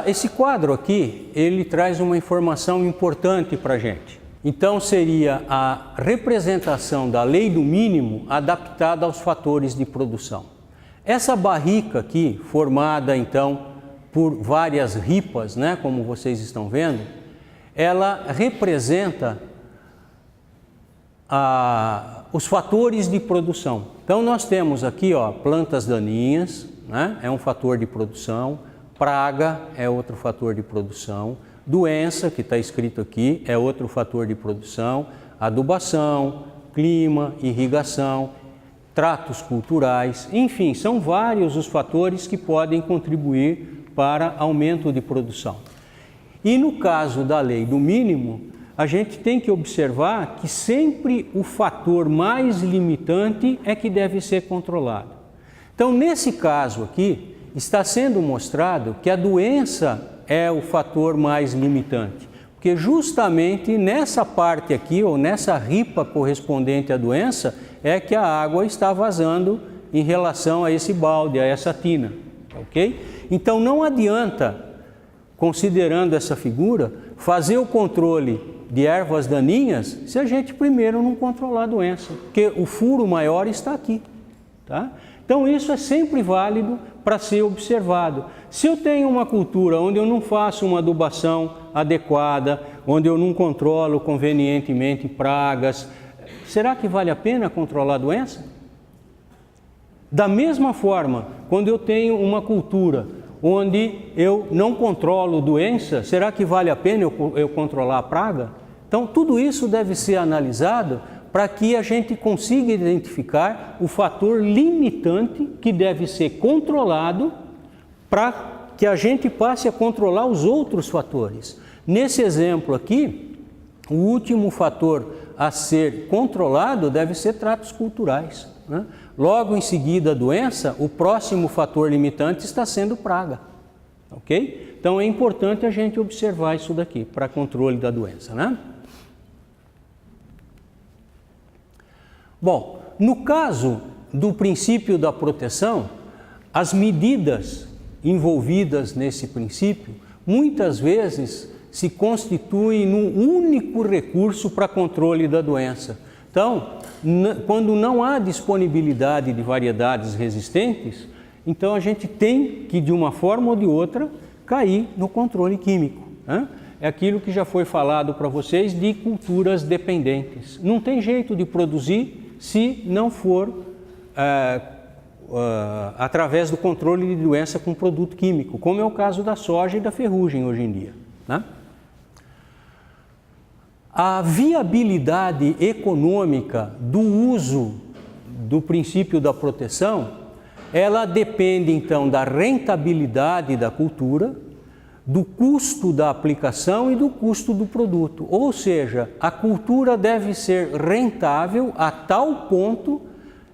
Esse quadro aqui, ele traz uma informação importante para a gente. Então, seria a representação da lei do mínimo adaptada aos fatores de produção. Essa barrica aqui, formada então por várias ripas, né, como vocês estão vendo, ela representa os fatores de produção. Então, nós temos aqui, ó, plantas daninhas, né, é um fator de produção. Praga é outro fator de produção, doença, que está escrito aqui, é outro fator de produção, adubação, clima, irrigação, tratos culturais, enfim, são vários os fatores que podem contribuir para aumento de produção. E no caso da lei do mínimo, a gente tem que observar que sempre o fator mais limitante é que deve ser controlado. Então, nesse caso aqui, está sendo mostrado que a doença é o fator mais limitante, porque justamente nessa parte aqui, ou nessa ripa correspondente à doença, é que a água está vazando em relação a esse balde, a essa tina, ok? Então não adianta, considerando essa figura, fazer o controle de ervas daninhas se a gente primeiro não controlar a doença, porque o furo maior está aqui, tá? Então isso é sempre válido para ser observado. Se eu tenho uma cultura onde eu não faço uma adubação adequada, onde eu não controlo convenientemente pragas, será que vale a pena controlar a doença? Da mesma forma, quando eu tenho uma cultura onde eu não controlo doença, será que vale a pena eu controlar a praga? Então tudo isso deve ser analisado para que a gente consiga identificar o fator limitante que deve ser controlado para que a gente passe a controlar os outros fatores. Nesse exemplo aqui, o último fator a ser controlado deve ser tratos culturais, né? Logo em seguida a doença, o próximo fator limitante está sendo praga, ok? Então é importante a gente observar isso daqui para controle da doença, né? Bom, no caso do princípio da proteção, as medidas envolvidas nesse princípio muitas vezes se constituem num único recurso para controle da doença. Então, quando não há disponibilidade de variedades resistentes, então a gente tem que, de uma forma ou de outra, cair no controle químico, né? É aquilo que já foi falado para vocês de culturas dependentes. Não tem jeito de produzir se não for através do controle de doença com produto químico, como é o caso da soja e da ferrugem hoje em dia, né? A viabilidade econômica do uso do princípio da proteção, ela depende então da rentabilidade da cultura, do custo da aplicação e do custo do produto. Ou seja, a cultura deve ser rentável a tal ponto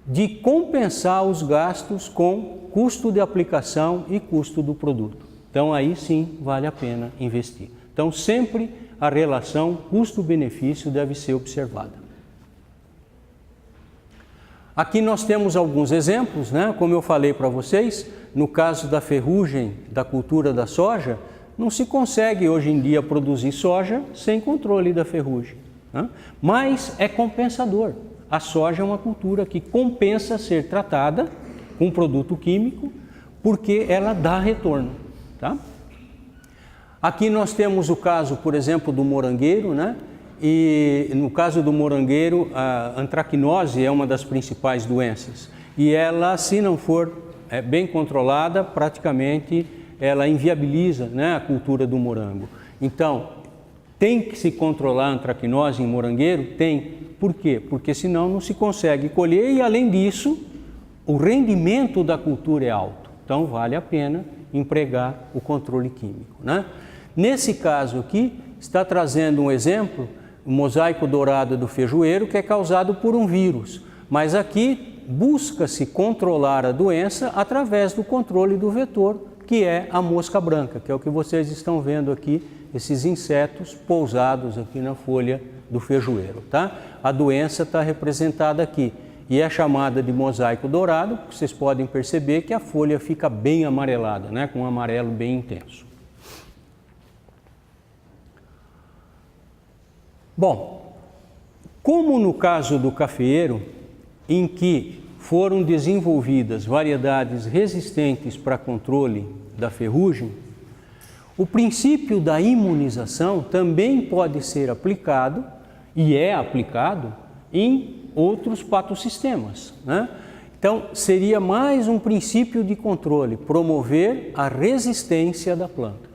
de compensar os gastos com custo de aplicação e custo do produto. Então aí sim vale a pena investir. Então sempre a relação custo-benefício deve ser observada. Aqui nós temos alguns exemplos, né? Como eu falei para vocês, no caso da ferrugem, da cultura da soja, não se consegue hoje em dia produzir soja sem controle da ferrugem, né? Mas é compensador. A soja é uma cultura que compensa ser tratada com produto químico porque ela dá retorno, tá? Aqui nós temos o caso, por exemplo, do morangueiro, né? E no caso do morangueiro, a antracnose é uma das principais doenças. E ela, se não for bem controlada, praticamente ela inviabiliza, né, a cultura do morango. Então, tem que se controlar a antracnose em morangueiro? Tem. Por quê? Porque senão não se consegue colher e, além disso, o rendimento da cultura é alto. Então, vale a pena empregar o controle químico, né? Nesse caso aqui, está trazendo um exemplo, o mosaico dourado do feijoeiro, que é causado por um vírus. Mas aqui busca-se controlar a doença através do controle do vetor, que é a mosca branca, que é o que vocês estão vendo aqui, esses insetos pousados aqui na folha do feijoeiro, tá? A doença está representada aqui. e é chamada de mosaico dourado, porque vocês podem perceber que a folha fica bem amarelada, né? Com um amarelo bem intenso. Bom, como no caso do cafeeiro, em que foram desenvolvidas variedades resistentes para controle da ferrugem, o princípio da imunização também pode ser aplicado, e é aplicado, em outros patossistemas, né? Então, seria mais um princípio de controle, promover a resistência da planta.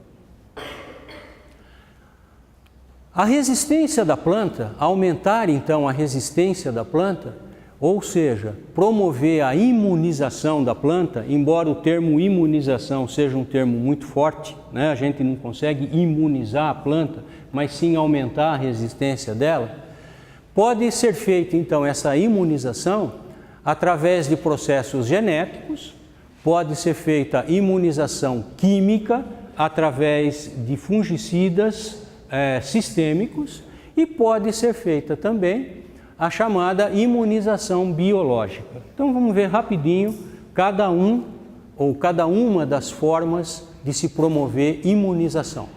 A resistência da planta, aumentar então a resistência da planta, ou seja, promover a imunização da planta, embora o termo imunização seja um termo muito forte, né? A gente não consegue imunizar a planta, mas sim aumentar a resistência dela. Pode ser feita então essa imunização através de processos genéticos, pode ser feita imunização química através de fungicidas sistêmicos e pode ser feita também a chamada imunização biológica. Então vamos ver rapidinho cada uma das formas de se promover imunização.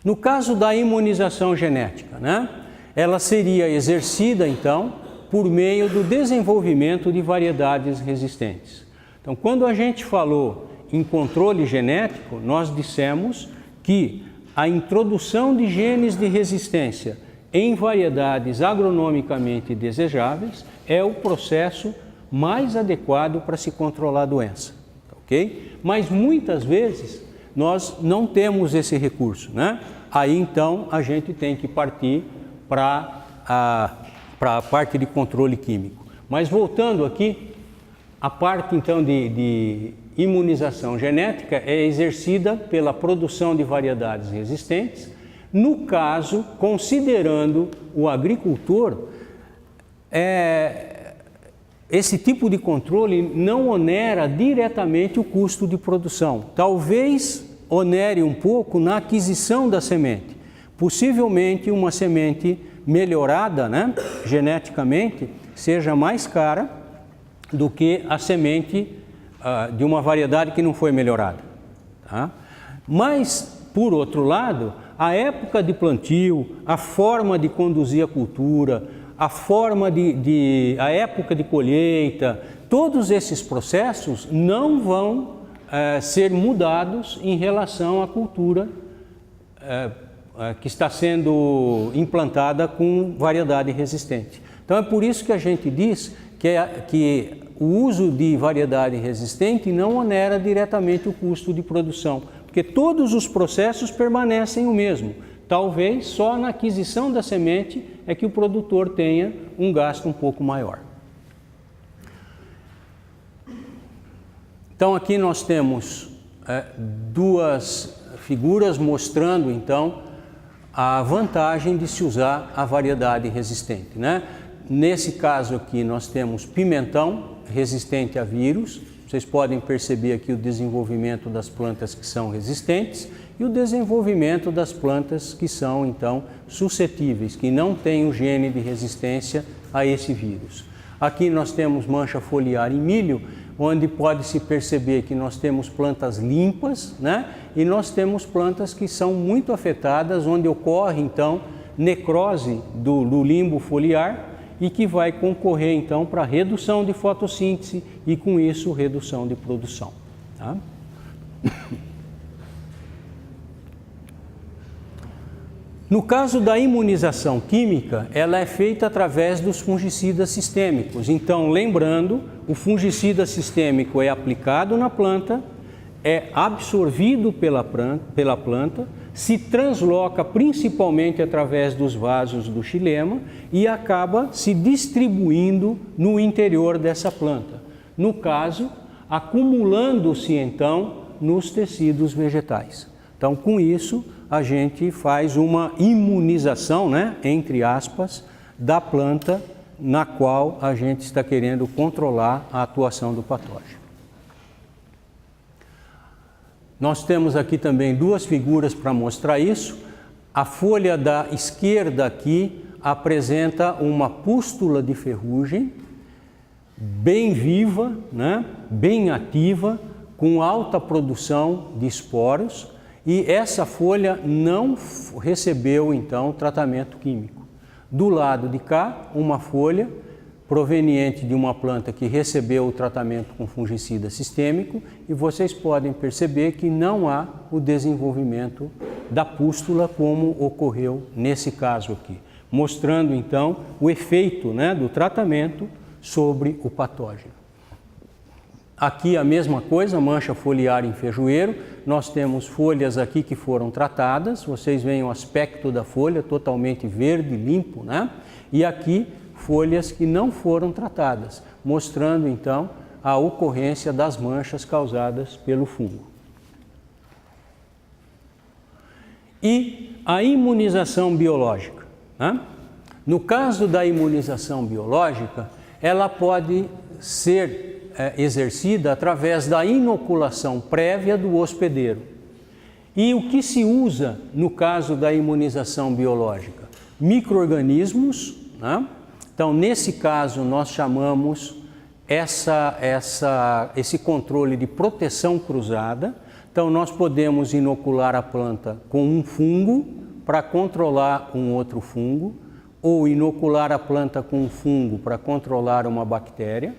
No caso da imunização genética, né? Ela seria exercida então por meio do desenvolvimento de variedades resistentes. Então, quando a gente falou em controle genético, nós dissemos que a introdução de genes de resistência em variedades agronomicamente desejáveis é o processo mais adequado para se controlar a doença, ok? Mas muitas vezes nós não temos esse recurso, né? Aí então a gente tem que partir para a parte de controle químico. Mas voltando aqui, a parte então de imunização genética é exercida pela produção de variedades resistentes, no caso, considerando o agricultor, esse tipo de controle não onera diretamente o custo de produção. Talvez onere um pouco na aquisição da semente. Possivelmente uma semente melhorada, né, geneticamente, seja mais cara do que a semente de uma variedade que não foi melhorada. Tá? Mas, por outro lado, a época de plantio, a forma de conduzir a cultura, a época de colheita, todos esses processos não vão ser mudados em relação à cultura que está sendo implantada com variedade resistente. Então é por isso que a gente diz que o uso de variedade resistente não onera diretamente o custo de produção, porque todos os processos permanecem o mesmo. Talvez só na aquisição da semente é que o produtor tenha um gasto um pouco maior. Então aqui nós temos duas figuras mostrando então a vantagem de se usar a variedade resistente, né? Nesse caso aqui nós temos pimentão resistente a vírus. Vocês podem perceber aqui o desenvolvimento das plantas que são resistentes e o desenvolvimento das plantas que são então suscetíveis, que não têm o gene de resistência a esse vírus. Aqui nós temos mancha foliar em milho, onde pode-se perceber que nós temos plantas limpas, né? E nós temos plantas que são muito afetadas, onde ocorre então necrose do limbo foliar e que vai concorrer então para redução de fotossíntese e com isso redução de produção. Tá? No caso da imunização química, ela é feita através dos fungicidas sistêmicos. Então, lembrando, o fungicida sistêmico é aplicado na planta, é absorvido pela planta, se transloca principalmente através dos vasos do xilema e acaba se distribuindo no interior dessa planta. No caso, acumulando-se então nos tecidos vegetais. Então, com isso, a gente faz uma imunização, né, entre aspas, da planta na qual a gente está querendo controlar a atuação do patógeno. Nós temos aqui também duas figuras para mostrar isso. A folha da esquerda aqui apresenta uma pústula de ferrugem bem viva, né? Bem ativa, com alta produção de esporos, e essa folha não recebeu então tratamento químico. Do lado de cá, uma folha proveniente de uma planta que recebeu o tratamento com fungicida sistêmico, e vocês podem perceber que não há o desenvolvimento da pústula como ocorreu nesse caso aqui, mostrando então o efeito, né, do tratamento sobre o patógeno. Aqui a mesma coisa, mancha foliar em feijoeiro, nós temos folhas aqui que foram tratadas, vocês veem o aspecto da folha totalmente verde, limpo, né? E aqui folhas que não foram tratadas, mostrando então a ocorrência das manchas causadas pelo fungo. E a imunização biológica, né? No caso da imunização biológica, ela pode ser exercida através da inoculação prévia do hospedeiro. E o que se usa no caso da imunização biológica? Micro-organismos, né? Então, nesse caso, nós chamamos esse controle de proteção cruzada. Então, nós podemos inocular a planta com um fungo para controlar um outro fungo, ou inocular a planta com um fungo para controlar uma bactéria,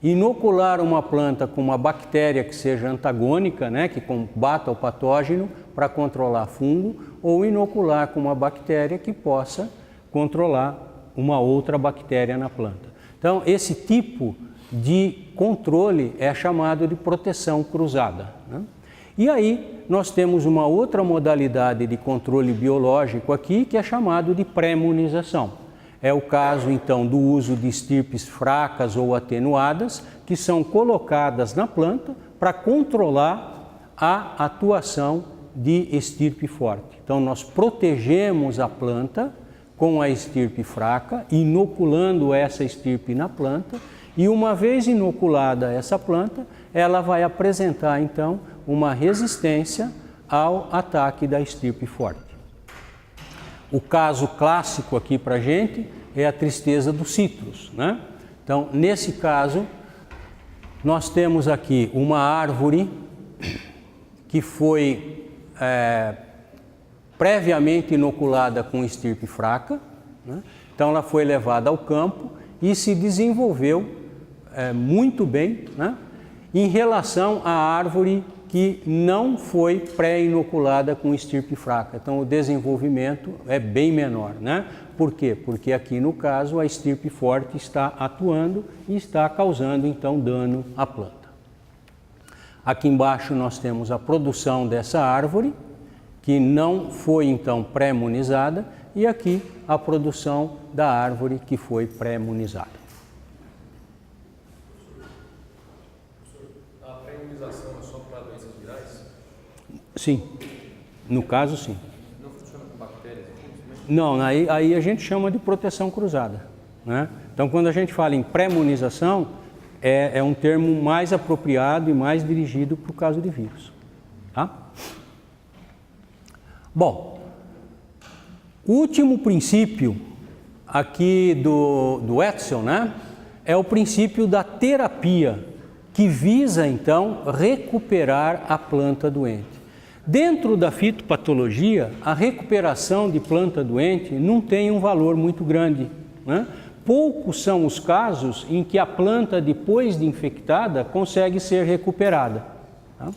inocular uma planta com uma bactéria que seja antagônica, né, que combata o patógeno para controlar fungo, ou inocular com uma bactéria que possa controlar uma outra bactéria na planta. Então, esse tipo de controle é chamado de proteção cruzada, né? E aí, nós temos uma outra modalidade de controle biológico aqui, que é chamado de pré-imunização. É o caso, então, do uso de estirpes fracas ou atenuadas, que são colocadas na planta para controlar a atuação de estirpe forte. Então, nós protegemos a planta com a estirpe fraca, inoculando essa estirpe na planta, e uma vez inoculada essa planta, ela vai apresentar, então, uma resistência ao ataque da estirpe forte. O caso clássico aqui para a gente é a tristeza dos citros, né? Então, nesse caso, nós temos aqui uma árvore que foi previamente inoculada com estirpe fraca, né? Então ela foi levada ao campo e se desenvolveu muito bem, né? Em relação à árvore que não foi pré-inoculada com estirpe fraca. Então o desenvolvimento é bem menor, né? Por quê? Porque aqui no caso a estirpe forte está atuando e está causando então dano à planta. Aqui embaixo nós temos a produção dessa árvore, que não foi então pré-imunizada, e aqui a produção da árvore que foi pré-imunizada. A pré-imunização é só para doenças virais? Sim, no caso sim. Não funciona com bactérias? Não, aí a gente chama de proteção cruzada, né? Então quando a gente fala em pré-imunização, é um termo mais apropriado e mais dirigido para o caso de vírus, tá? Bom, o último princípio aqui do Edson, né, é o princípio da terapia, que visa então recuperar a planta doente. Dentro da fitopatologia, a recuperação de planta doente não tem um valor muito grande, né? Poucos são os casos em que a planta, depois de infectada, consegue ser recuperada, tá?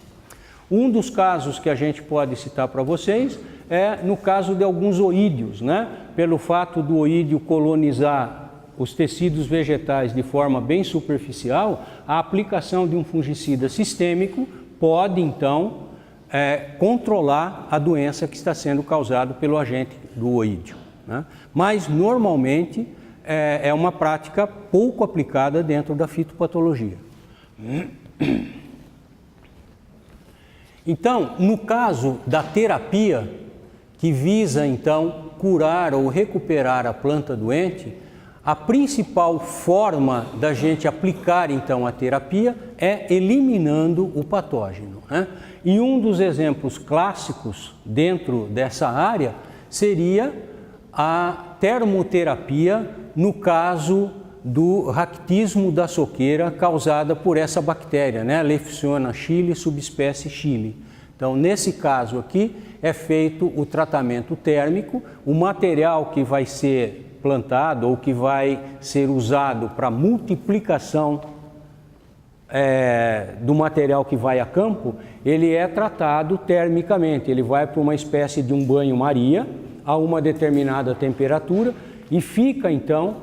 Um dos casos que a gente pode citar para vocês é no caso de alguns oídios, né? Pelo fato do oídio colonizar os tecidos vegetais de forma bem superficial, a aplicação de um fungicida sistêmico pode então controlar a doença que está sendo causada pelo agente do oídio, né? Mas normalmente é uma prática pouco aplicada dentro da fitopatologia. Então, no caso da terapia, que visa então curar ou recuperar a planta doente, a principal forma da gente aplicar então a terapia é eliminando o patógeno, né? E um dos exemplos clássicos dentro dessa área seria a termoterapia no caso do raquitismo da soqueira causada por essa bactéria, né? Leishmania chili, subespécie chili. Então, nesse caso aqui, é feito o tratamento térmico, o material que vai ser plantado ou que vai ser usado para multiplicação do material que vai a campo, ele é tratado termicamente, ele vai para uma espécie de um banho-maria a uma determinada temperatura e fica então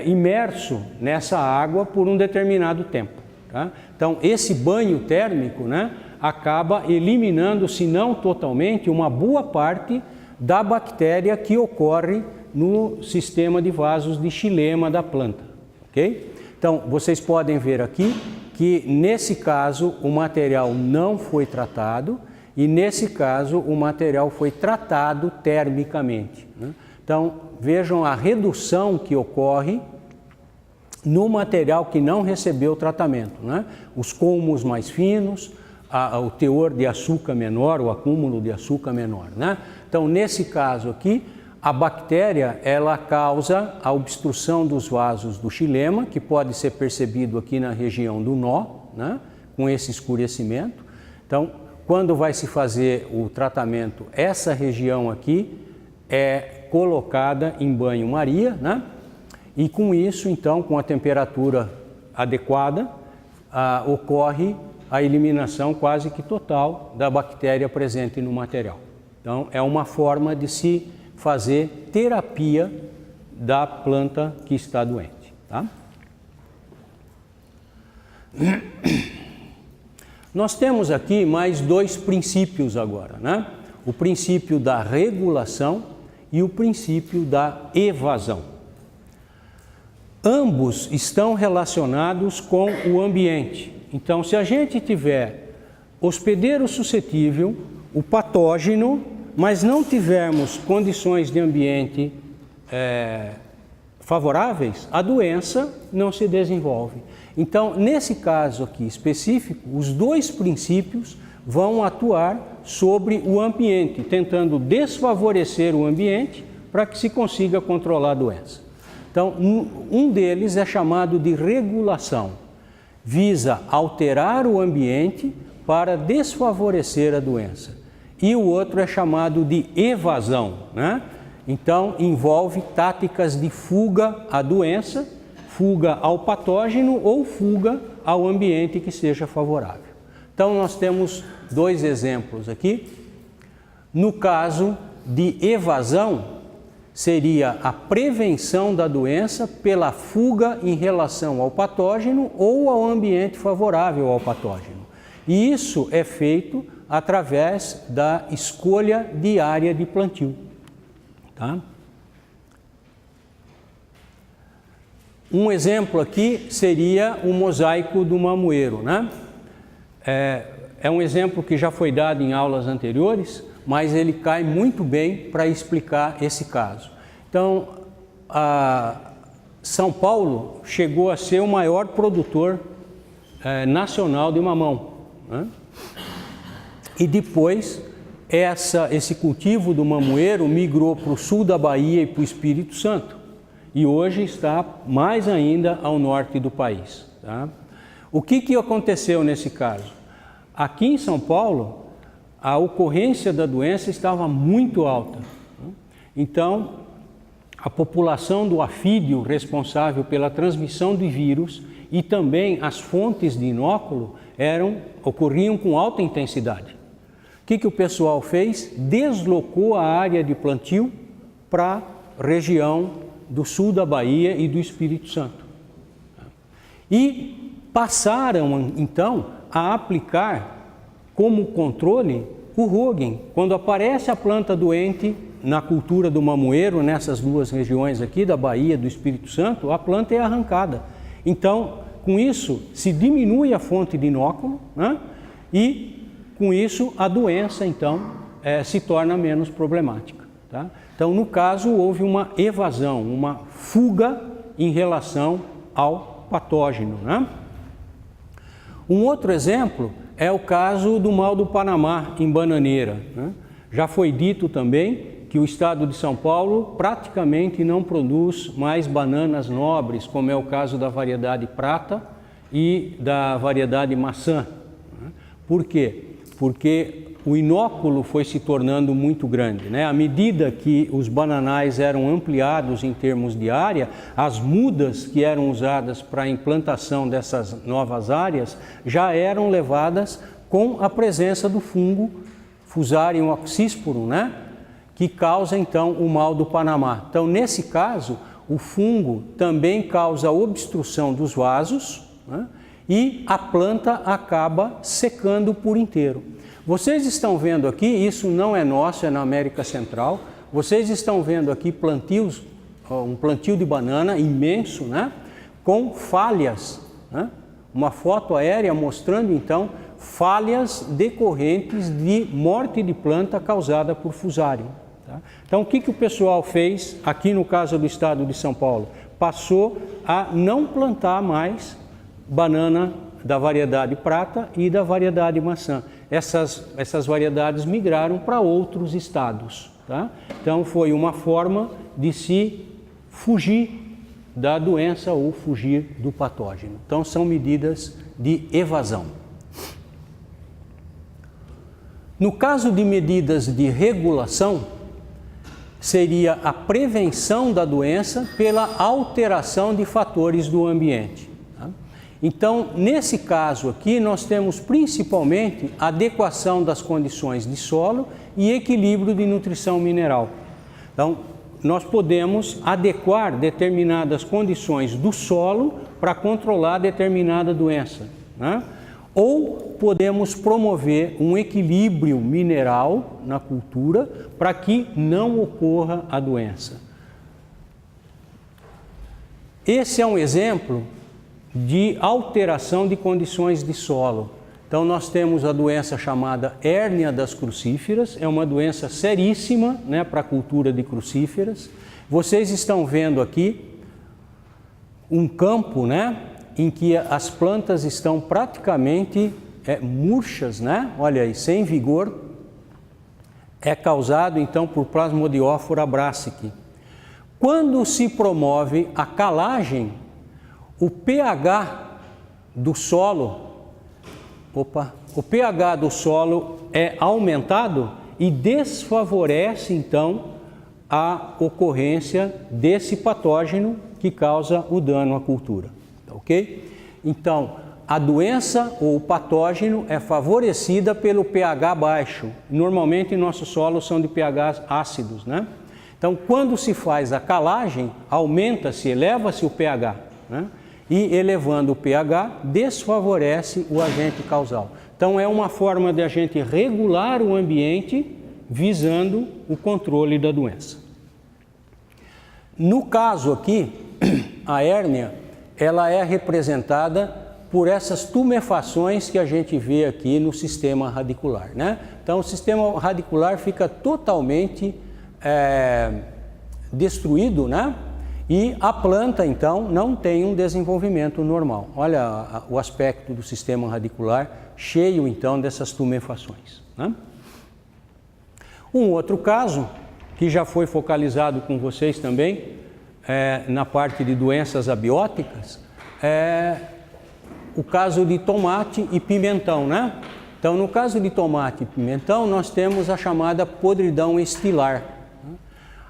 imerso nessa água por um determinado tempo. Tá? Então, esse banho térmico, né, acaba eliminando, se não totalmente, uma boa parte da bactéria que ocorre no sistema de vasos de xilema da planta. Ok? Então, vocês podem ver aqui que, nesse caso, o material não foi tratado e, nesse caso, o material foi tratado termicamente. Né? Então, vejam a redução que ocorre no material que não recebeu tratamento. Né? Os colmos mais finos, o teor de açúcar menor, o acúmulo de açúcar menor. Né? Então, nesse caso aqui, a bactéria ela causa a obstrução dos vasos do xilema, que pode ser percebido aqui na região do nó, né? Com esse escurecimento. Então, quando vai se fazer o tratamento, essa região aqui é colocada em banho-maria, né? E com isso, então, com a temperatura adequada, ocorre a eliminação quase que total da bactéria presente no material. Então, é uma forma de se fazer terapia da planta que está doente. Tá? Nós temos aqui mais dois princípios agora, né? O princípio da regulação e o princípio da evasão. Ambos estão relacionados com o ambiente. Então, se a gente tiver hospedeiro suscetível, o patógeno, mas não tivermos condições de ambiente favoráveis, a doença não se desenvolve. Então, nesse caso aqui específico, os dois princípios vão atuar sobre o ambiente, tentando desfavorecer o ambiente para que se consiga controlar a doença. Então, um deles é chamado de regulação, visa alterar o ambiente para desfavorecer a doença. E o outro é chamado de evasão, né? Então, envolve táticas de fuga à doença, fuga ao patógeno ou fuga ao ambiente que seja favorável. Então, nós temos dois exemplos aqui. No caso de evasão, seria a prevenção da doença pela fuga em relação ao patógeno ou ao ambiente favorável ao patógeno. E isso é feito através da escolha de área de plantio. Tá? Um exemplo aqui seria o mosaico do mamoeiro, né? É um exemplo que já foi dado em aulas anteriores, mas ele cai muito bem para explicar esse caso. Então, São Paulo chegou a ser o maior produtor nacional de mamão, né? E depois esse cultivo do mamoeiro migrou para o sul da Bahia e para o Espírito Santo. E hoje está mais ainda ao norte do país. Tá? O que aconteceu nesse caso? Aqui em São Paulo, a ocorrência da doença estava muito alta. Então, a população do afídeo responsável pela transmissão de vírus e também as fontes de inóculo ocorriam com alta intensidade. O que o pessoal fez? Deslocou a área de plantio para a região do sul da Bahia e do Espírito Santo. E passaram, então, a aplicar como controle o Rogaine. Quando aparece a planta doente na cultura do mamoeiro, nessas duas regiões aqui, da Bahia e do Espírito Santo, a planta é arrancada. Então, com isso, se diminui a fonte de inóculo, né? E com isso, a doença, então, se torna menos problemática. Tá? Então, no caso, houve uma evasão, uma fuga em relação ao patógeno. Né? Um outro exemplo é o caso do mal do Panamá, em bananeira. Né? Já foi dito também que o estado de São Paulo praticamente não produz mais bananas nobres, como é o caso da variedade prata e da variedade maçã. Por quê? Porque o inóculo foi se tornando muito grande, né? À medida que os bananais eram ampliados em termos de área, as mudas que eram usadas para a implantação dessas novas áreas já eram levadas com a presença do fungo Fusarium oxysporum, né? Que causa então o mal do Panamá. Então, nesse caso, o fungo também causa obstrução dos vasos, né? E a planta acaba secando por inteiro. Vocês estão vendo aqui, isso não é nosso, é na América Central. Vocês estão vendo aqui plantios, um plantio de banana imenso, né? Com falhas, né? Uma foto aérea mostrando então falhas decorrentes de morte de planta causada por Fusarium. Tá? Então, o que o pessoal fez aqui no caso do estado de São Paulo? Passou a não plantar mais banana da variedade prata e da variedade maçã. Essas variedades migraram para outros estados. Tá? Então, foi uma forma de se fugir da doença ou fugir do patógeno. Então, são medidas de evasão. No caso de medidas de regulação, seria a prevenção da doença pela alteração de fatores do ambiente. Tá? Então, nesse caso aqui, nós temos principalmente adequação das condições de solo e equilíbrio de nutrição mineral. Então, nós podemos adequar determinadas condições do solo para controlar determinada doença, né? Ou podemos promover um equilíbrio mineral na cultura para que não ocorra a doença. Esse é um exemplo de alteração de condições de solo. Então, nós temos a doença chamada hérnia das crucíferas, é uma doença seríssima, né, para a cultura de crucíferas. Vocês estão vendo aqui um campo, né, em que as plantas estão praticamente murchas, né? Olha aí, sem vigor, é causado então por Plasmodiófora brassicae. Quando se promove a calagem, o pH do solo, o pH do solo é aumentado e desfavorece então a ocorrência desse patógeno que causa o dano à cultura. Ok? Então, a doença ou o patógeno é favorecida pelo pH baixo. Normalmente, nossos solos são de pH ácidos, né? Então, quando se faz a calagem, aumenta-se, eleva-se o pH, né? E elevando o pH, desfavorece o agente causal. Então, é uma forma de a gente regular o ambiente visando o controle da doença. No caso aqui, a hérnia, ela é representada por essas tumefações que a gente vê aqui no sistema radicular, né? Então, o sistema radicular fica totalmente destruído, né? E a planta, então, não tem um desenvolvimento normal. Olha o aspecto do sistema radicular cheio, então, dessas tumefações, né? Um outro caso, que já foi focalizado com vocês também, na parte de doenças abióticas, é o caso de tomate e pimentão, né? Então, no caso de tomate e pimentão, nós temos a chamada podridão estilar.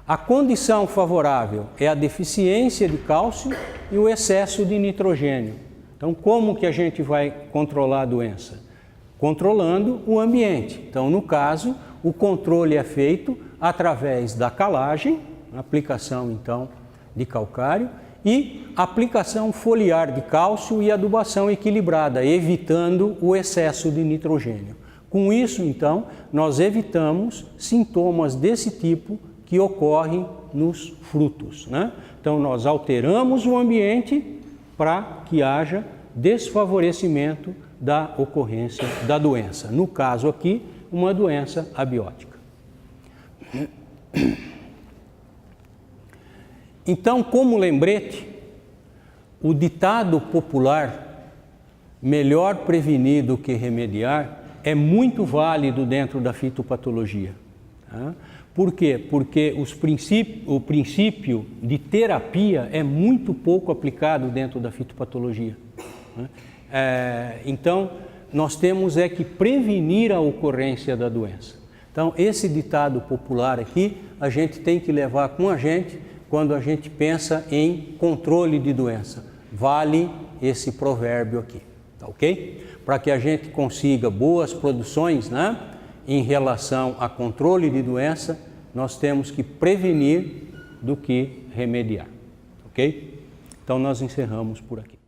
A condição favorável é a deficiência de cálcio e o excesso de nitrogênio. Então, como que a gente vai controlar a doença? Controlando o ambiente. Então, no caso, o controle é feito através da calagem, aplicação, então, de calcário, e aplicação foliar de cálcio e adubação equilibrada, evitando o excesso de nitrogênio. Com isso, então, nós evitamos sintomas desse tipo que ocorrem nos frutos, né? Então, nós alteramos o ambiente para que haja desfavorecimento da ocorrência da doença. No caso aqui, uma doença abiótica. Então, como lembrete, o ditado popular, melhor prevenir do que remediar, é muito válido dentro da fitopatologia. Tá? Por quê? Porque o princípio de terapia é muito pouco aplicado dentro da fitopatologia. Né? Então, nós temos que prevenir a ocorrência da doença. Então, esse ditado popular aqui, a gente tem que levar com a gente quando a gente pensa em controle de doença. Vale esse provérbio aqui, tá ok? Para que a gente consiga boas produções, né? Em relação a controle de doença, nós temos que prevenir do que remediar, ok? Então nós encerramos por aqui.